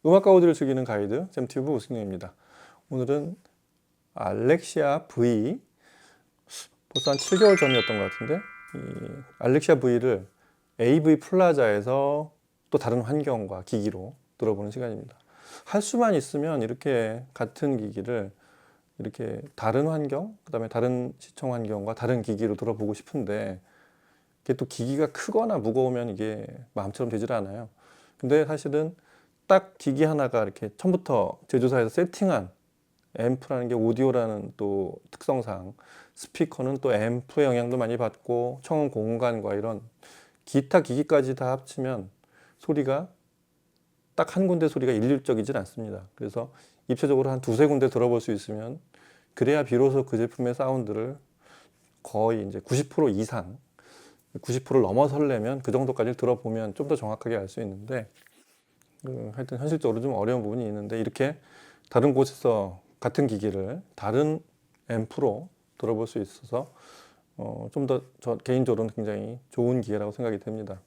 음악과 오디오를 즐기는 가이드 잼튜브 우승룡입니다. 오늘은 알렉시아 V, 벌써 한 7개월 전이었던 것 같은데 이 알렉시아 V를 AV 플라자에서 또 다른 환경과 기기로 들어보는 시간입니다. 할 수만 있으면 이렇게 같은 기기를 이렇게 다른 환경, 그 다음에 다른 시청 환경과 다른 기기로 들어보고 싶은데 이게 또 기기가 크거나 무거우면 이게 마음처럼 되질 않아요. 근데 사실은 딱 기기 하나가 이렇게 처음부터 제조사에서 세팅한 앰프라는 게 오디오라는 또 특성상 스피커는 또 앰프의 영향도 많이 받고 청음 공간과 이런 기타 기기까지 다 합치면 소리가 딱 한 군데 소리가 일률적이진 않습니다. 그래서 입체적으로 한 두세 군데 들어볼 수 있으면 그래야 비로소 그 제품의 사운드를 거의 이제 90% 이상 90%를 넘어설려면 그 정도까지 들어보면 좀 더 정확하게 알 수 있는데 하여튼 현실적으로 좀 어려운 부분이 있는데 이렇게 다른 곳에서 같은 기기를 다른 앰프로 들어볼 수 있어서 좀 더 저 개인적으로는 굉장히 좋은 기회라고 생각이 됩니다.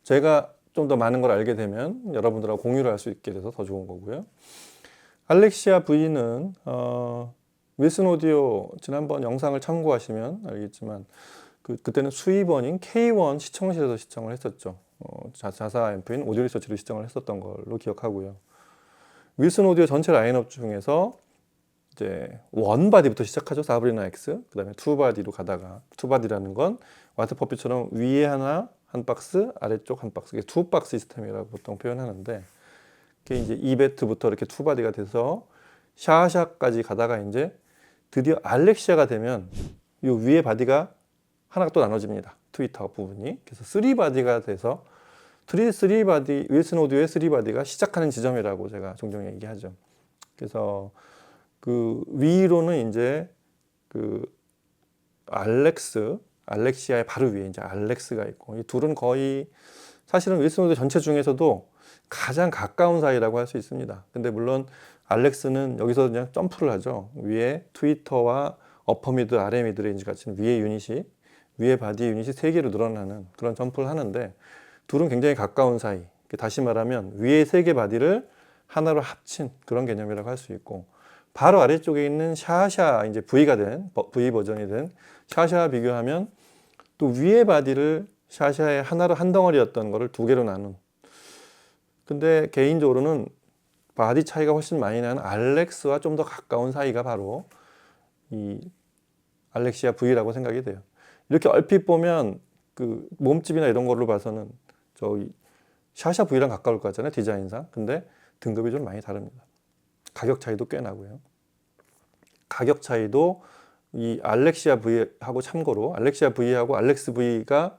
제가 좀 더 많은 걸 알게 되면 여러분들하고 공유를 할 수 있게 돼서 더 좋은 거고요. 알렉시아 V는 윌슨 오디오 지난번 영상을 참고하시면 알겠지만 그때는 수입원인 K1 시청실에서 시청을 했었죠. 자사 앰프인 오디오 리서치로 시청을 했었던 걸로 기억하고요. 윌슨 오디오 전체 라인업 중에서 이제 원바디부터 시작하죠. 사브리나 X, 그 다음에 투바디로 가다가, 투바디라는 건 와트퍼피처럼 위에 하나 한 박스, 아래쪽 한 박스, 이게 투박스 시스템이라고 보통 표현하는데, 그게 이제 이베트부터 이렇게 투바디가 돼서 샤샤까지 가다가 이제 드디어 알렉시아가 되면 이 위에 바디가 하나가 또 나눠집니다. 트위터 부분이. 그래서 3바디가 돼서 3바디, 윌슨 오디오의 3바디가 시작하는 지점이라고 제가 종종 얘기하죠. 그래서 그 위로는 이제 그 알렉시아의 바로 위에 이제 알렉스가 있고, 이 둘은 거의 사실은 윌슨 오디오 전체 중에서도 가장 가까운 사이라고 할 수 있습니다. 근데 물론 알렉스는 여기서 그냥 점프를 하죠. 위에 트위터와 어퍼 미드, 아래 미드 레인지 같은 위에 유닛이, 위에 바디 유닛이 3개로 늘어나는 그런 점프를 하는데, 둘은 굉장히 가까운 사이. 다시 말하면 위에 3개 바디를 하나로 합친 그런 개념이라고 할 수 있고, 바로 아래쪽에 있는 샤샤, 이제 V가 된, V 버전이 된 샤샤와 비교하면 또 위에 바디를 샤샤의 하나로 한 덩어리였던 거를 2개로 나눈. 근데 개인적으로는 바디 차이가 훨씬 많이 나는 알렉스와 좀 더 가까운 사이가 바로 이 알렉시아 V라고 생각이 돼요. 이렇게 얼핏 보면 그 몸집이나 이런 걸로 봐서는 저기 샤샤 V랑 가까울 것 같잖아요, 디자인상. 근데 등급이 좀 많이 다릅니다. 가격 차이도 꽤 나고요. 가격 차이도 이 알렉시아 V하고 참고로 알렉시아 V하고 알렉스 V가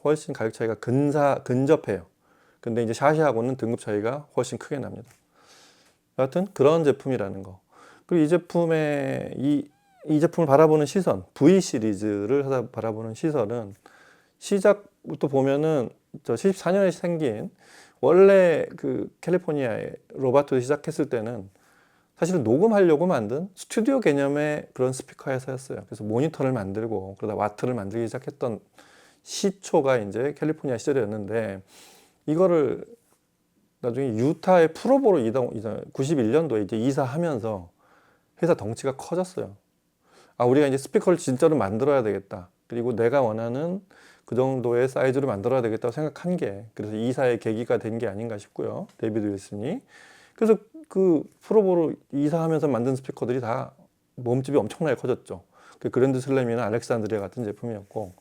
훨씬 가격 차이가 근접해요. 근데 이제 샤샤하고는 등급 차이가 훨씬 크게 납니다. 여하튼 그런 제품이라는 거. 그리고 이 제품을 바라보는 시선, V 시리즈를 바라보는 시선은 시작부터 보면은 저 74년에 생긴, 원래 그 캘리포니아의 로바토 시작했을 때는 사실은 녹음하려고 만든 스튜디오 개념의 그런 스피커 회사였어요. 그래서 모니터를 만들고 그러다 와트를 만들기 시작했던 시초가 이제 캘리포니아 시절이었는데, 이거를 나중에 유타의 프로보로 91년도에 이제 이사하면서 회사 덩치가 커졌어요. 우리가 이제 스피커를 진짜로 만들어야 되겠다. 그리고 내가 원하는 그 정도의 사이즈로 만들어야 되겠다고 생각한 게, 그래서 이사의 계기가 된 게 아닌가 싶고요. 데이비드 윌슨이. 그래서 그 프로보로 이사하면서 만든 스피커들이 다 몸집이 엄청나게 커졌죠. 그 그랜드 슬램이나 알렉산드리아 같은 제품이었고,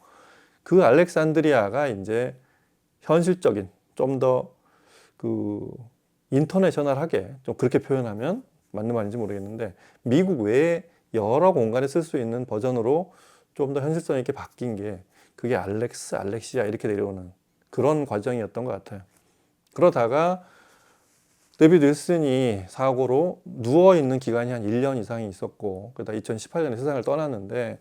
그 알렉산드리아가 이제 현실적인, 좀 더 그 인터내셔널하게, 좀 그렇게 표현하면 맞는 말인지 모르겠는데, 미국 외에 여러 공간에 쓸 수 있는 버전으로 좀 더 현실성 있게 바뀐 게, 그게 알렉시아 이렇게 내려오는 그런 과정이었던 것 같아요. 그러다가 데이비드 윌슨이 사고로 누워있는 기간이 한 1년 이상이 있었고, 그러다 2018년에 세상을 떠났는데,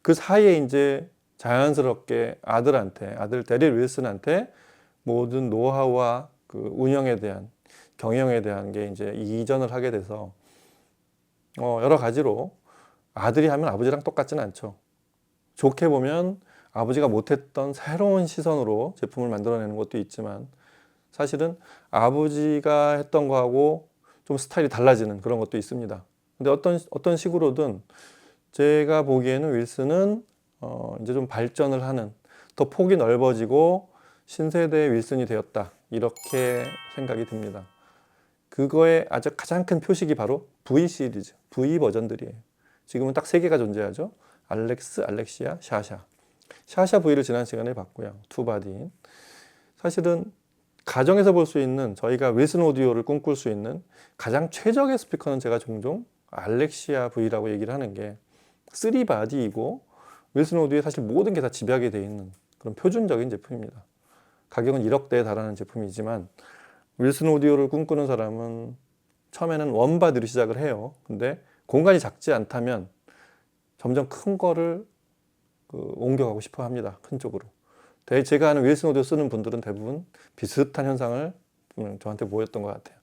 그 사이에 이제 자연스럽게 아들 데릴 윌슨한테 모든 노하우와 그 운영에 대한, 경영에 대한 게 이제 이전을 하게 돼서 여러 가지로 아들이 하면 아버지랑 똑같지는 않죠. 좋게 보면 아버지가 못했던 새로운 시선으로 제품을 만들어내는 것도 있지만, 사실은 아버지가 했던 거하고 좀 스타일이 달라지는 그런 것도 있습니다. 근데 어떤 식으로든 제가 보기에는 윌슨은 이제 좀 발전을 하는, 더 폭이 넓어지고 신세대의 윌슨이 되었다, 이렇게 생각이 듭니다. 그거의 아주 가장 큰 표식이 바로 V 시리즈, V 버전들이에요. 지금은 딱 3개가 존재하죠. 알렉스, 알렉시아, 샤샤. 샤샤 V를 지난 시간에 봤고요. 투바디인. 사실은 가정에서 볼 수 있는, 저희가 윌슨 오디오를 꿈꿀 수 있는 가장 최적의 스피커는 제가 종종 알렉시아 V라고 얘기를 하는 게 3바디이고 윌슨 오디오에 사실 모든 게 다 집약이 되어 있는 그런 표준적인 제품입니다. 가격은 1억대에 달하는 제품이지만 윌슨 오디오를 꿈꾸는 사람은 처음에는 원바디로 시작을 해요. 근데 공간이 작지 않다면 점점 큰 거를 옮겨가고 싶어 합니다. 큰 쪽으로. 제가 아는 윌슨 오디오 쓰는 분들은 대부분 비슷한 현상을 저한테 보였던 것 같아요.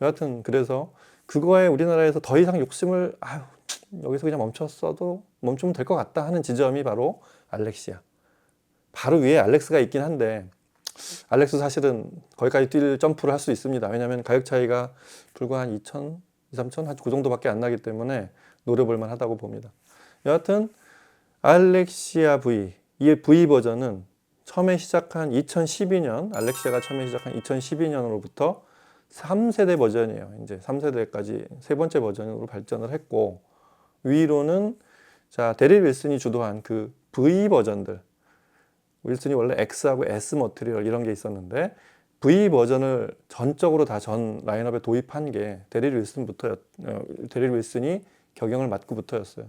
여하튼 그래서 그거에 우리나라에서 더 이상 욕심을 여기서 그냥 멈추면 될 것 같다 하는 지점이 바로 알렉시아. 바로 위에 알렉스가 있긴 한데 알렉스 사실은 거기까지 뛸 점프를 할 수 있습니다. 왜냐하면 가격 차이가 불과 한 2천, 3천, 그 정도밖에 안 나기 때문에 노려볼만 하다고 봅니다. 여하튼 알렉시아 V, 이 V 버전은 처음에 시작한 2012년, 알렉시아가 처음에 시작한 2012년으로부터 3세대 버전이에요. 이제 3세대까지 세 번째 버전으로 발전을 했고, 위로는 데릴 윌슨이 주도한 그 V 버전들, 윌슨이 원래 X하고 S 머티리얼 이런 게 있었는데 V 버전을 전적으로 다 전 라인업에 도입한 게 데릴 윌슨이 격영을 맡고부터였어요.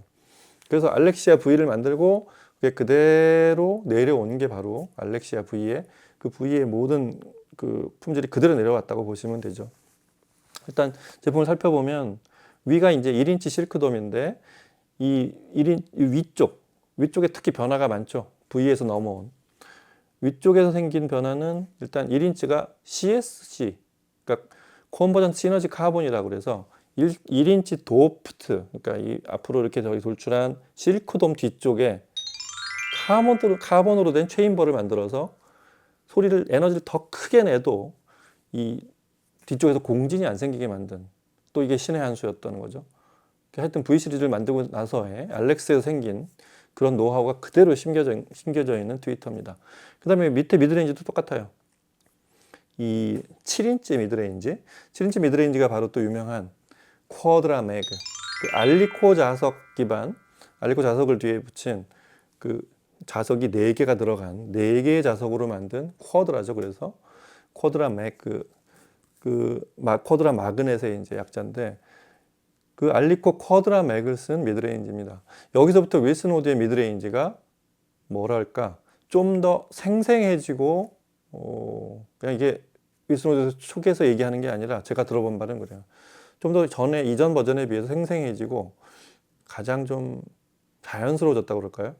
그래서 알렉시아 V를 만들고 그게 그대로 내려온 게 바로 알렉시아 V의 그 V의 모든 그 품질이 그대로 내려왔다고 보시면 되죠. 일단 제품을 살펴보면 위가 이제 1인치 실크돔인데 이 위쪽에 특히 변화가 많죠. V에서 넘어온 위쪽에서 생긴 변화는 일단 1인치가 CSC, 그러니까 컨버전트 시너지 카본이라고 그래서 1인치 도프트, 그러니까 이 앞으로 이렇게 저기 돌출한 실크돔 뒤쪽에 카본으로 된 체인버를 만들어서 에너지를 더 크게 내도 이 뒤쪽에서 공진이 안 생기게 만든, 또 이게 신의 한 수였다는 거죠. 하여튼 V 시리즈를 만들고 나서의 알렉스에서 생긴 그런 노하우가 그대로 심겨져 있는 트위터입니다. 그 다음에 밑에 미드레인지도 똑같아요. 이 7인치 미드레인지가 바로 또 유명한 쿼드라 매그, 그 알리코 자석 기반, 알리코 자석을 뒤에 붙인 그 자석이 4개가 들어간 4개의 자석으로 만든 쿼드라죠. 그래서 쿼드라 매그, 쿼드라 마그넷의 이제 약자인데, 그 알리코 쿼드라 맥을 쓴 미드레인지입니다. 여기서부터 윌슨 오디오의 미드레인지가 뭐랄까 좀 더 생생해지고, 그냥 이게 윌슨 오디오 초기에서 얘기하는 게 아니라 제가 들어본 바는 그래요. 좀 더 이전 버전에 비해서 생생해지고 가장 좀 자연스러워졌다고 그럴까요?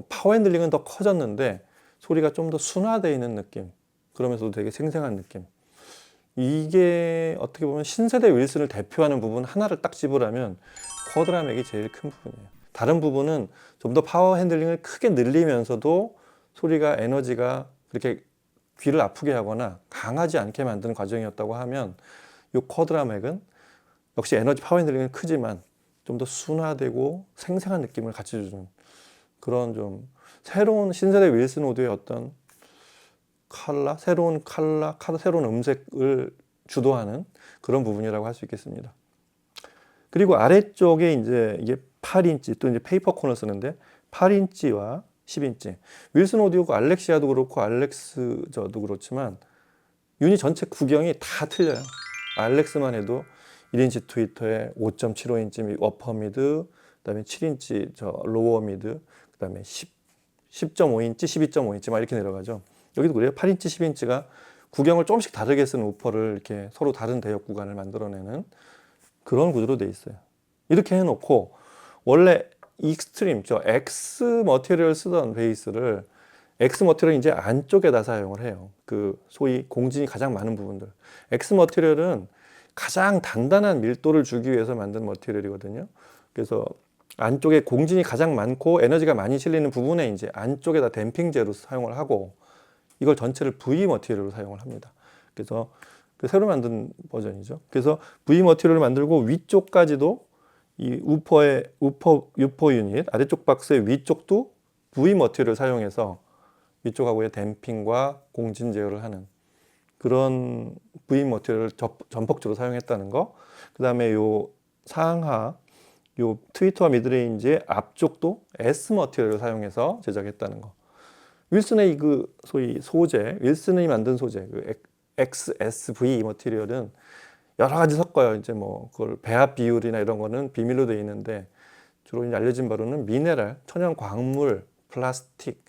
파워 핸들링은 더 커졌는데 소리가 좀 더 순화되어 있는 느낌, 그러면서도 되게 생생한 느낌. 이게 어떻게 보면 신세대 윌슨을 대표하는 부분 하나를 딱 집으라면 쿼드라 맥이 제일 큰 부분이에요. 다른 부분은 좀 더 파워 핸들링을 크게 늘리면서도 소리가, 에너지가 그렇게 귀를 아프게 하거나 강하지 않게 만드는 과정이었다고 하면, 이 쿼드라 맥은 역시 에너지 파워 핸들링은 크지만 좀 더 순화되고 생생한 느낌을 같이 주는 그런 좀 새로운 신세대 윌슨 오디오의 어떤 새로운 음색을 주도하는 그런 부분이라고 할 수 있겠습니다. 그리고 아래쪽에 이제 이게 8인치, 또 이제 페이퍼 콘을 쓰는데 8인치와 10인치. 윌슨 오디오고 알렉시아도 그렇고 알렉스저도 그렇지만 유닛 전체 구경이 다 틀려요. 알렉스만 해도 1인치 트위터에 5.75인치 어퍼 미드, 그다음에 7인치 로어 미드, 그다음에 10.5인치, 12.5인치 막 이렇게 내려가죠. 여기도 그래요. 8인치, 10인치가 구경을 조금씩 다르게 쓰는 우퍼를 이렇게 서로 다른 대역 구간을 만들어내는 그런 구조로 돼 있어요. 이렇게 해놓고 원래 익스트림, X 머티리얼 쓰던 베이스를 X 머티리얼 이제 안쪽에다 사용을 해요. 그 소위 공진이 가장 많은 부분들. X 머티리얼은 가장 단단한 밀도를 주기 위해서 만든 머티리얼이거든요. 그래서 안쪽에 공진이 가장 많고 에너지가 많이 실리는 부분에 이제 안쪽에다 댐핑제로 사용을 하고, 이걸 전체를 V 머티리얼로 사용을 합니다. 그래서 그 새로 만든 버전이죠. 그래서 V 머티리얼을 만들고 위쪽까지도 이 우퍼 유닛 아래쪽 박스의 위쪽도 V 머티리얼을 사용해서 위쪽하고의 댐핑과 공진 제어를 하는 그런 V 머티리얼을 전폭적으로 사용했다는 거. 그 다음에 요 상하 요 트위터와 미드레인지의 앞쪽도 S 머티리얼을 사용해서 제작했다는 거. 윌슨의 그 소위 소재, 윌슨이 만든 소재, 그 XSV 머티리얼은 여러 가지 섞어요. 이제 뭐 그걸 배합 비율이나 이런 거는 비밀로 되어 있는데 주로 이제 알려진 바로는 미네랄, 천연 광물, 플라스틱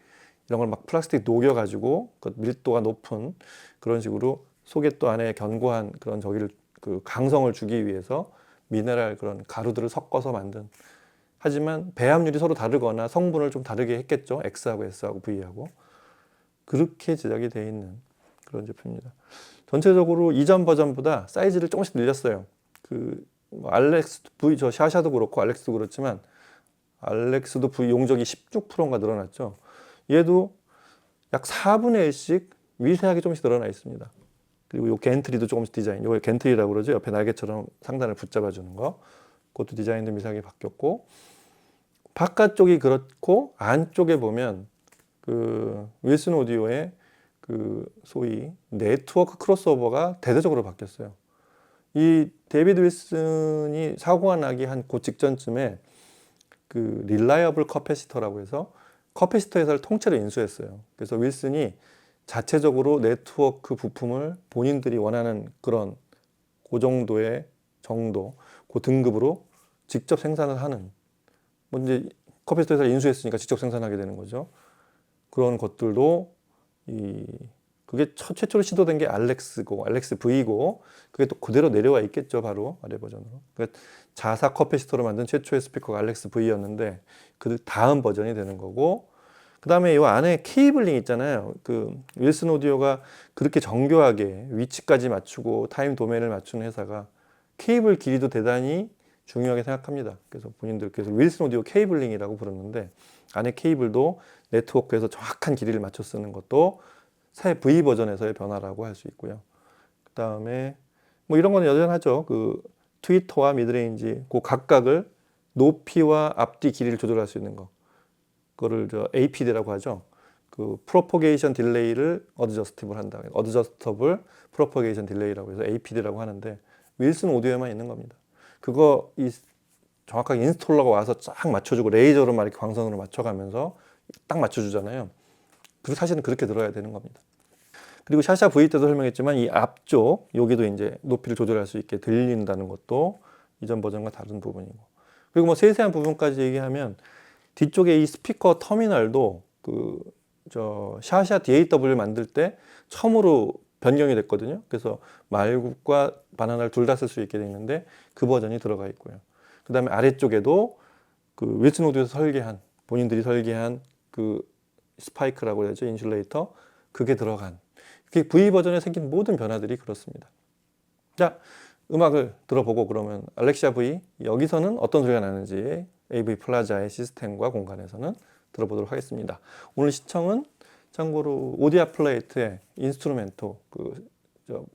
이런 걸 막 플라스틱 녹여가지고 그 밀도가 높은 그런 식으로 속에 또 안에 견고한 그런 저기를 그 강성을 주기 위해서 미네랄 그런 가루들을 섞어서 만든. 하지만 배합률이 서로 다르거나 성분을 좀 다르게 했겠죠. X하고 S하고 V하고. 그렇게 제작이 되어 있는 그런 제품입니다. 전체적으로 이전 버전보다 사이즈를 조금씩 늘렸어요. 그뭐 알렉스 V 저 샤샤도 그렇고 알렉스도 그렇지만 알렉스도 V 용적이 16%인가 늘어났죠. 얘도 약 4분의 1씩 미세하게 조금씩 늘어나 있습니다. 그리고 요 겐트리도 조금씩 디자인, 요거 겐트리라고 그러죠. 옆에 날개처럼 상단을 붙잡아 주는 거. 그것도 디자인도 미세하게 바뀌었고, 바깥쪽이 그렇고 안쪽에 보면 그 윌슨 오디오의 그 소위 네트워크 크로스오버가 대대적으로 바뀌었어요. 이 데이비드 윌슨이 사고가 나기 한 그 직전쯤에 그 릴라이어블 커패시터라고 해서 커패시터 회사를 통째로 인수했어요. 그래서 윌슨이 자체적으로 네트워크 부품을 본인들이 원하는 그런 그 정도의 정도, 그 등급으로 직접 생산을 하는, 뭐 이제 커패시터 회사를 인수했으니까 직접 생산하게 되는 거죠. 그런 것들도 그게 최초로 시도된 게 알렉스고 알렉스 V고 그게 또 그대로 내려와 있겠죠. 바로 아래 버전으로. 그러니까 자사 커패시터로 만든 최초의 스피커가 알렉스 V였는데 그 다음 버전이 되는 거고, 그 다음에 이 안에 케이블링 있잖아요. 그 윌슨 오디오가 그렇게 정교하게 위치까지 맞추고 타임 도메인을 맞추는 회사가 케이블 길이도 대단히 중요하게 생각합니다. 그래서 본인들께서 윌슨 오디오 케이블링이라고 부르는데 안에 케이블도 네트워크에서 정확한 길이를 맞춰 쓰는 것도 새 V 버전에서의 변화라고 할 수 있고요. 그 다음에 뭐 이런 건 여전하죠. 그 트위터와 미드레인지 그 각각을 높이와 앞뒤 길이를 조절할 수 있는 거. 그거를 저 APD라고 하죠. 그 프로포게이션 딜레이를 어드저스티블 한다. 어드저스터블 프로포게이션 딜레이라고 해서 APD라고 하는데 윌슨 오디오에만 있는 겁니다. 그거 정확하게 인스톨러가 와서 쫙 맞춰주고 레이저로 막 이렇게 광선으로 맞춰가면서 딱 맞춰주잖아요. 그리고 사실은 그렇게 들어야 되는 겁니다. 그리고 샤샤 V 때도 설명했지만 이 앞쪽 여기도 이제 높이를 조절할 수 있게 들린다는 것도 이전 버전과 다른 부분이고, 그리고 뭐 세세한 부분까지 얘기하면 뒤쪽에 이 스피커 터미널도 저 샤샤 DAW 만들 때 처음으로 변경이 됐거든요. 그래서 말국과 바나나를 둘 다 쓸 수 있게 되는데 그 버전이 들어가 있고요. 그 다음에 아래쪽에도 그 윌슨 오디오에서 본인들이 설계한 그 스파이크라고 해야죠. 인슐레이터. 그게 들어간. 그게 V 버전에 생긴 모든 변화들이 그렇습니다. 자, 음악을 들어보고 그러면 알렉시아 V 여기서는 어떤 소리가 나는지 AV 플라자의 시스템과 공간에서는 들어보도록 하겠습니다. 오늘 시청은 참고로 오디아 플레이트의 인스트루멘토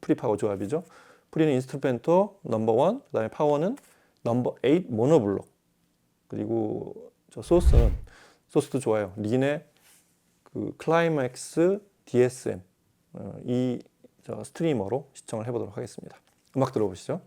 프리파워 조합이죠. 프리는 인스트루멘토 넘버 1, 그 다음에 파워는 넘버 8 모노블록, 그리고 저 소스도 좋아요. 린의 그 클라이맥스 DSM 저 스트리머로 시청을 해보도록 하겠습니다. 음악 들어보시죠.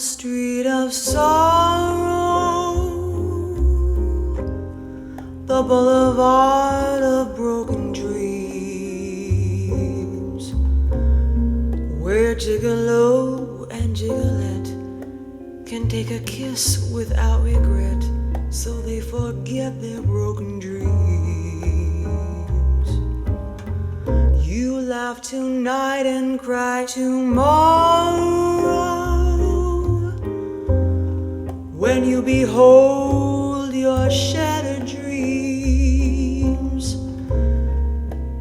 street of sorrow, the boulevard of broken dreams, where gigolo and gigolette can take a kiss without regret, so they forget their broken dreams. You laugh tonight and cry tomorrow when you behold your shattered dreams.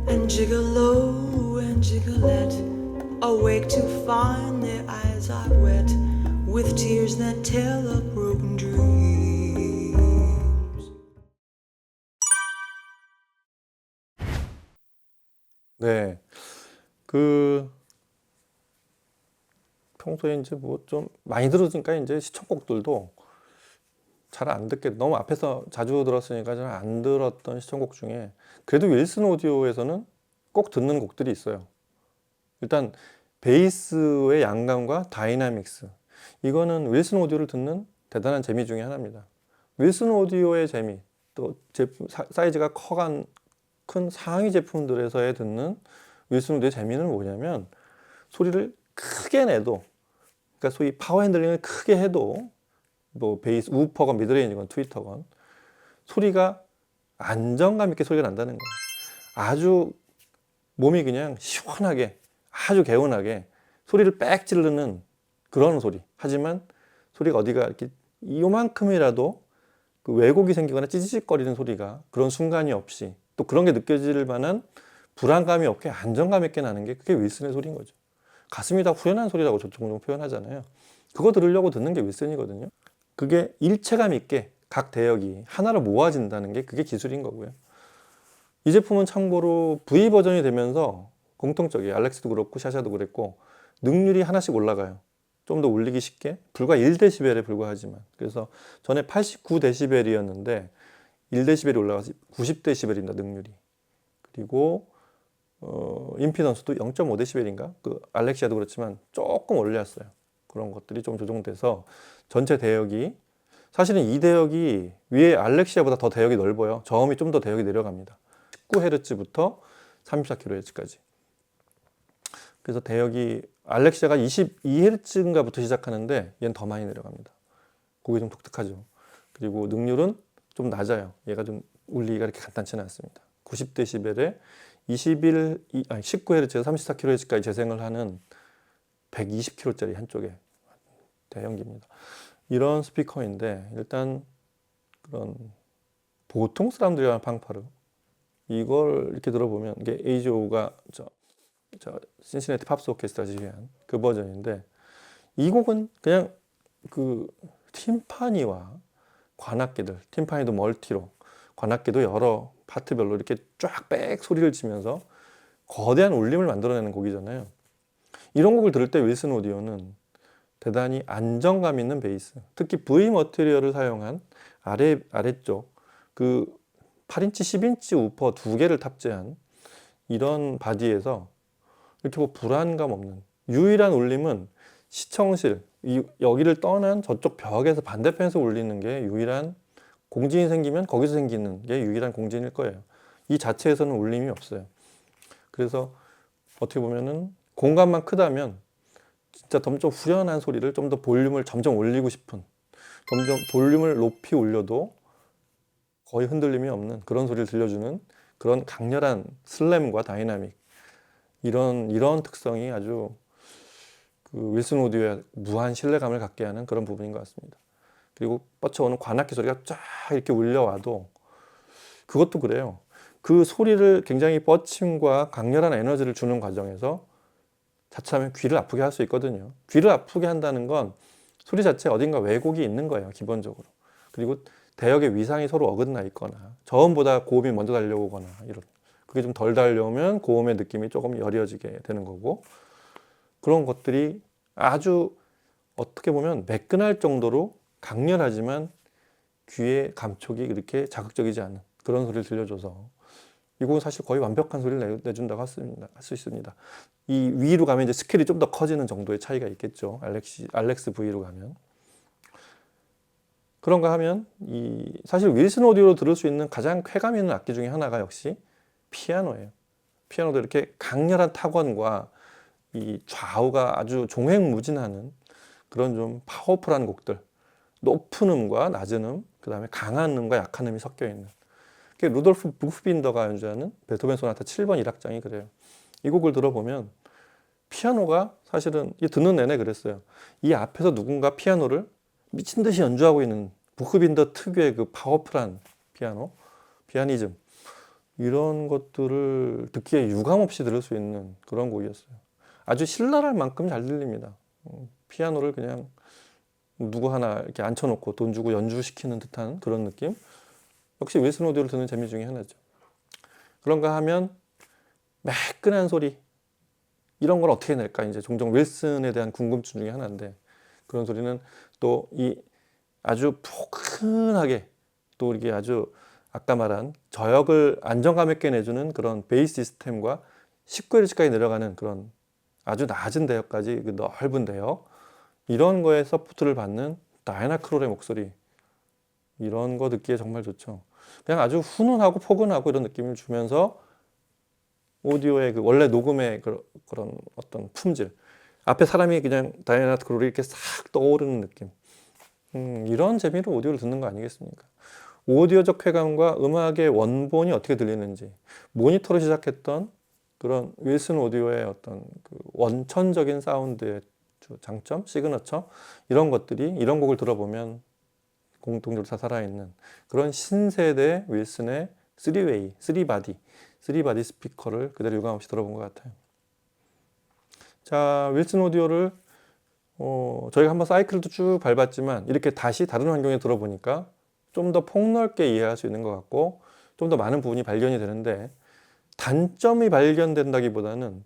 And gigolo and gigolette awake to find their eyes are wet with tears that tell of broken dreams. 네, 평소에 이제 뭐 좀 많이 들으니까 이제 시청곡들도 잘 안 듣게, 너무 앞에서 자주 들었으니까 잘 안 들었던 시청곡 중에 그래도 윌슨 오디오에서는 꼭 듣는 곡들이 있어요. 일단 베이스의 양감과 다이나믹스, 이거는 윌슨 오디오를 듣는 대단한 재미 중에 하나입니다. 윌슨 오디오의 재미, 또 제품 사이즈가 큰 상위 제품들에서의 듣는 윌슨 오디오의 재미는 뭐냐면, 소리를 크게 내도, 그러니까 소위 파워 핸들링을 크게 해도, 뭐 베이스 우퍼건 미드레인이건 트위터건, 소리가 안정감 있게 소리가 난다는 거예요. 아주 몸이 그냥 시원하게, 아주 개운하게 소리를 빽 지르는 그런 소리. 하지만 소리가 어디가 이렇게 요만큼이라도 그 왜곡이 생기거나 찌직거리는 소리가 그런 순간이 없이, 또 그런 게 느껴질 만한 불안감이 없게 안정감 있게 나는 게, 그게 윌슨의 소리인 거죠. 가슴이 다 후련한 소리라고 종종 표현하잖아요. 그거 들으려고 듣는 게 윌슨이거든요. 그게 일체감 있게 각 대역이 하나로 모아진다는 게, 그게 기술인 거고요. 이 제품은 참고로 V 버전이 되면서 공통적이에요. 알렉스도 그렇고 샤샤도 그랬고, 능률이 하나씩 올라가요. 좀 더 올리기 쉽게, 불과 1dB에 불과하지만. 그래서 전에 89dB이었는데 1dB이 올라가서 90dB입니다, 능률이. 그리고 임피던스도 0.5dB인가? 그 알렉시아도 그렇지만 조금 올렸어요. 그런 것들이 좀 조정돼서 전체 대역이, 사실은 이 대역이 위에 알렉시아보다 더 대역이 넓어요. 저음이 좀 더 대역이 내려갑니다. 19Hz부터 34kHz까지. 그래서 대역이 알렉시아가 22Hz인가부터 시작하는데 얘는 더 많이 내려갑니다. 그게 좀 독특하죠. 그리고 능률은 좀 낮아요. 얘가 좀 올리기가 이렇게 간단치는 않습니다. 90dB에 19Hz에서 34kHz까지 재생을 하는 120kg짜리 한쪽에 대형기입니다. 이런 스피커인데, 일단 그런 보통 사람들이 하는 팡파르, 이걸 이렇게 들어보면, 이게 에이지오가 저 신시내티 팝스 오케스트라 지휘한 그 버전인데, 이 곡은 그냥 그 팀파니와 관악기들, 팀파니도 멀티로, 관악기도 여러 파트별로 이렇게 쫙 빽 소리를 치면서 거대한 울림을 만들어내는 곡이잖아요. 이런 곡을 들을 때 윌슨 오디오는 대단히 안정감 있는 베이스, 특히 V 머티리얼을 사용한 아래쪽 그 8인치, 10인치 우퍼 2개를 탑재한 이런 바디에서 이렇게 뭐 불안감 없는 유일한 울림은 시청실, 여기를 떠난 저쪽 벽에서 반대편에서 울리는 게 유일한, 공진이 생기면 거기서 생기는 게 유일한 공진일 거예요. 이 자체에서는 울림이 없어요. 그래서 어떻게 보면은 공간만 크다면 진짜 점점 후련한 소리를, 좀 더 볼륨을 점점 올리고 싶은, 점점 볼륨을 높이 올려도 거의 흔들림이 없는 그런 소리를 들려주는 그런 강렬한 슬램과 다이나믹, 이런 특성이 아주 그 윌슨 오디오에 무한 신뢰감을 갖게 하는 그런 부분인 것 같습니다. 그리고 뻗쳐오는 관악기 소리가 쫙 이렇게 울려와도 그것도 그래요. 그 소리를 굉장히 뻗침과 강렬한 에너지를 주는 과정에서 자칫하면 귀를 아프게 할 수 있거든요. 귀를 아프게 한다는 건 소리 자체에 어딘가 왜곡이 있는 거예요, 기본적으로. 그리고 대역의 위상이 서로 어긋나 있거나, 저음보다 고음이 먼저 달려오거나, 이런, 그게 좀 덜 달려오면 고음의 느낌이 조금 여려지게 되는 거고, 그런 것들이 아주 어떻게 보면 매끈할 정도로 강렬하지만 귀의 감촉이 그렇게 자극적이지 않은 그런 소리를 들려줘서, 이 곡은 사실 거의 완벽한 소리를 내준다고 할 수 있습니다. 이 위로 가면 이제 스케일이 좀 더 커지는 정도의 차이가 있겠죠. 알렉스 V로 가면. 그런가 하면 사실 윌슨 오디오로 들을 수 있는 가장 쾌감 있는 악기 중에 하나가 역시 피아노예요. 피아노도 이렇게 강렬한 타건과 이 좌우가 아주 종횡무진하는 그런 좀 파워풀한 곡들, 높은 음과 낮은 음, 그 다음에 강한 음과 약한 음이 섞여 있는. 루돌프 부프빈더가 연주하는 베토벤 소나타 7번 1악장이 그래요. 이 곡을 들어보면 피아노가 사실은 듣는 내내 그랬어요. 이 앞에서 누군가 피아노를 미친 듯이 연주하고 있는 부프빈더 특유의 그 파워풀한 피아니즘, 이런 것들을 듣기에 유감 없이 들을 수 있는 그런 곡이었어요. 아주 신랄할 만큼 잘 들립니다. 피아노를 그냥 누구 하나 이렇게 앉혀놓고 돈 주고 연주시키는 듯한 그런 느낌. 역시 윌슨 오디오를 듣는 재미 중에 하나죠. 그런가 하면 매끈한 소리, 이런 걸 어떻게 낼까 이제 종종 윌슨에 대한 궁금증 중에 하나인데, 그런 소리는 또 이 아주 포근하게, 또 이게 아주 아까 말한 저역을 안정감 있게 내주는 그런 베이스 시스템과 19Hz까지 내려가는 그런 아주 낮은 대역까지 그 넓은 대역, 이런 거에 서포트를 받는 다이애나 크롤의 목소리, 이런 거 듣기에 정말 좋죠. 그냥 아주 훈훈하고 포근하고 이런 느낌을 주면서 오디오의 그 원래 녹음의 그런 어떤 품질, 앞에 사람이 그냥 다이애나 크롤이 이렇게 싹 떠오르는 느낌, 이런 재미로 오디오를 듣는 거 아니겠습니까? 오디오적 쾌감과 음악의 원본이 어떻게 들리는지, 모니터로 시작했던 그런 윌슨 오디오의 어떤 그 원천적인 사운드의 장점, 시그너처, 이런 것들이 이런 곡을 들어보면 공통적으로 다 살아있는 그런 신세대 윌슨의 3바디 스피커를 그대로 유감 없이 들어본 것 같아요. 자, 윌슨 오디오를 저희가 한번 사이클도 쭉 밟았지만 이렇게 다시 다른 환경에 들어보니까 좀 더 폭넓게 이해할 수 있는 것 같고 좀 더 많은 부분이 발견이 되는데, 단점이 발견된다기보다는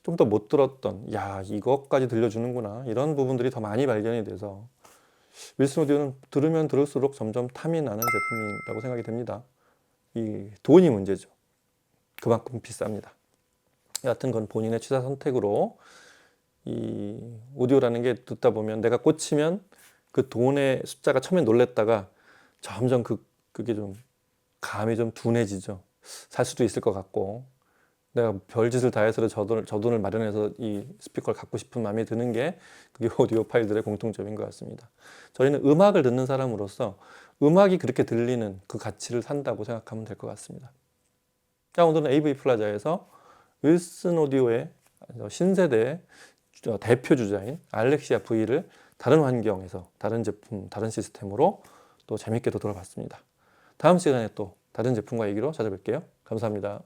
좀 더 못 들었던, 야, 이것까지 들려주는구나, 이런 부분들이 더 많이 발견이 돼서 윌슨 오디오는 들으면 들을수록 점점 탐이 나는 제품이라고 생각이 됩니다. 이 돈이 문제죠. 그만큼 비쌉니다. 여하튼 건 본인의 취사 선택으로, 이 오디오라는 게 듣다 보면 내가 꽂히면 그 돈의 숫자가 처음에 놀랬다가 점점 그게 좀 감이 좀 둔해지죠. 살 수도 있을 것 같고, 내가 별짓을 다 해서 저 돈을 마련해서 이 스피커를 갖고 싶은 마음이 드는 게 그게 오디오 파일들의 공통점인 것 같습니다. 저희는 음악을 듣는 사람으로서 음악이 그렇게 들리는 그 가치를 산다고 생각하면 될 것 같습니다. 자, 오늘은 AV 플라자에서 윌슨 오디오의 신세대 대표 주자인 알렉시아 V를 다른 환경에서, 다른 제품, 다른 시스템으로 또 재밌게 또 들어봤습니다. 다음 시간에 또 다른 제품과 얘기로 찾아뵐게요. 감사합니다.